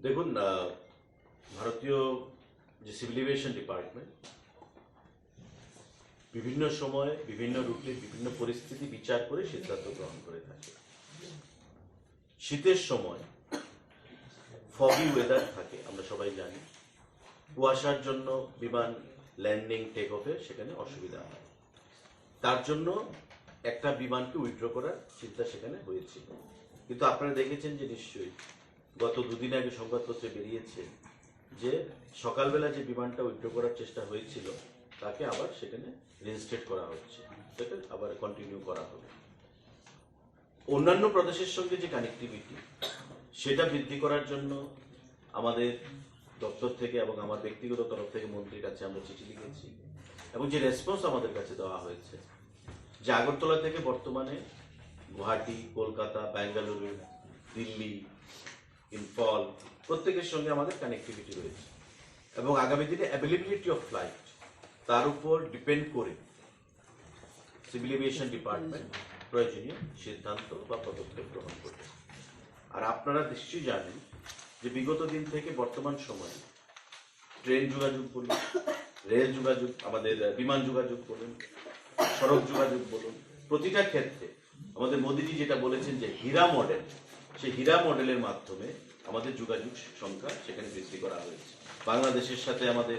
দেখুন, ভারতীয় যে সিভিল এভিয়েশন ডিপার্টমেন্ট বিভিন্ন সময় বিভিন্ন রুটে বিভিন্ন পরিস্থিতি বিচার করে সিদ্ধান্ত গ্রহণ করে থাকে। শীতের সময় ফগি ওয়েদার থাকে, আমরা সবাই জানি। কুয়াশার জন্য বিমান ল্যান্ডিং টেক অফে সেখানে অসুবিধা হয়। তার জন্য একটা বিমানকে উইথড্র করার চিন্তা সেখানে হয়েছিল। কিন্তু আপনারা দেখেছেন যে নিশ্চয়ই গত দুদিন আগে সংবাদপত্রে বেরিয়েছে যে সকালবেলা যে বিমানটা উইথড্র করার চেষ্টা হয়েছিল তাকে আবার সেখানে রিইনস্টেট করা হচ্ছে, সেটা আবার কন্টিনিউ করা হবে। অন্যান্য প্রদেশের সঙ্গে যে কানেক্টিভিটি সেটা বৃদ্ধি করার জন্য আমাদের দপ্তর থেকে এবং আমার ব্যক্তিগত তরফ থেকে মন্ত্রীর কাছে আমরা চিঠি লিখেছি এবং যে রেসপন্স আমাদের কাছে দেওয়া হয়েছে যে আগরতলা থেকে বর্তমানে গুয়াহাটি, কলকাতা, বেঙ্গালুরু, দিল্লি, ইম্ফল প্রত্যেকের সঙ্গে আমাদের কানেক্টিভিটি রয়েছে এবং আগামী দিনে অ্যাভেলেবিলিটি অফ ফ্লাইট তার উপর ডিপেন্ড করে সিভিল এভিয়েশন ডিপার্টমেন্ট প্রয়োজনীয় সিদ্ধান্ত বা পদক্ষেপ গ্রহণ করবে। আর আপনারা নিশ্চয়ই জানেন যে বিগত দিন থেকে বর্তমান সময়ে ট্রেন যোগাযোগ বলুন, রেল যোগাযোগ, আমাদের বিমান যোগাযোগ বলুন, সড়ক যোগাযোগ বলুন, প্রতিটা ক্ষেত্রে আমাদের মোদীজি যেটা বলেছেন যে হীরা মডেল, সেই হীরা মডেলের মাধ্যমে আমাদের যোগাযোগ সংখ্যা সেখানে বৃদ্ধি করা হয়েছে। বাংলাদেশের সাথে আমাদের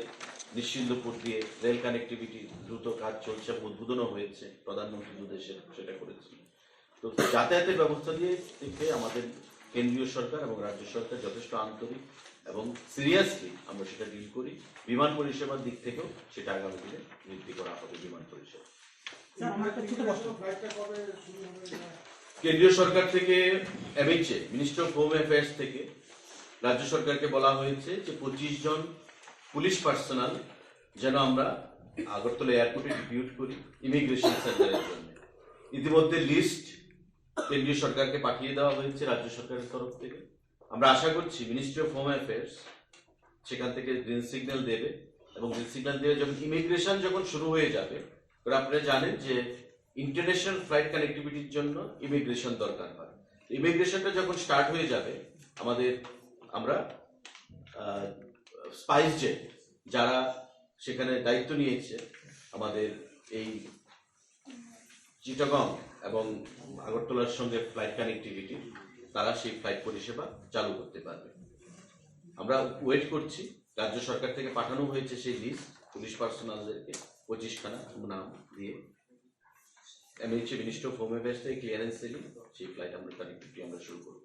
নিশ্চিন্দপুর দিয়ে রেল কানেক্টিভিটি দ্রুত কাজ চলছে এবং উদ্বোধনও হয়েছে, প্রধানমন্ত্রী দুদেশে সেটা করেছে। তো যাতায়াতের ব্যবস্থা দিয়ে আমাদের কেন্দ্রীয় সরকার এবং রাজ্য সরকার যথেষ্ট আন্তরিক এবং সিরিয়াসলি আমরা সেটা ডিল করি। বিমান পরিষেবার দিক থেকেও সেটা আগামী দিনে বৃদ্ধি করা হবে। বিমান পরিষেবা কেন্দ্রীয় সরকার থেকে MHA, ministry of home affairs থেকে রাজ্য সরকারকে বলা হয়েছে যে 25 জন পুলিশ পার্সোনাল যেন আমরা আগরতলা এয়ারপোর্টে ডিপিউট করি ইমিগ্রেশন সেন্টারের জন্য। ইতিমধ্যে লিস্ট কেন্দ্রীয় সরকারকে পাঠিয়ে দেওয়া হয়েছে রাজ্য সরকারের তরফ থেকে। আমরা আশা করছি মিনিস্ট্রি অফ হোম অ্যাফেয়ার্স সেখান থেকে গ্রিন সিগন্যাল দেবে এবং গ্রিন সিগন্যাল দিয়ে যখন ইমিগ্রেশন যখন শুরু হয়ে যাবে, আপনারা জানেন যে ইন্টারন্যাশনাল ফ্লাইট কানেক্টিভিটির জন্য ইমিগ্রেশন দরকার হয়। ইমিগ্রেশনটা যখন স্টার্ট হয়ে যাবে আমরা স্পাইস জেট যারা সেখানে দায়িত্ব নিয়েছে আমাদের এই চিটাগং এবং আগরতলার সঙ্গে ফ্লাইট কানেক্টিভিটি, তারা সেই ফ্লাইট পরিষেবা চালু করতে পারবে। আমরা ওয়েট করছি, রাজ্য সরকার থেকে পাঠানো হয়েছে সেই লিস্ট পুলিশ পার্সোনালদেরকে 25খানা নাম দিয়ে। MHA, ministry of home affairs থেকে ক্লিয়ারেন্স দিলে সেই ফ্লাইট আমরা কানেক্টিভিটি আমরা শুরু করব।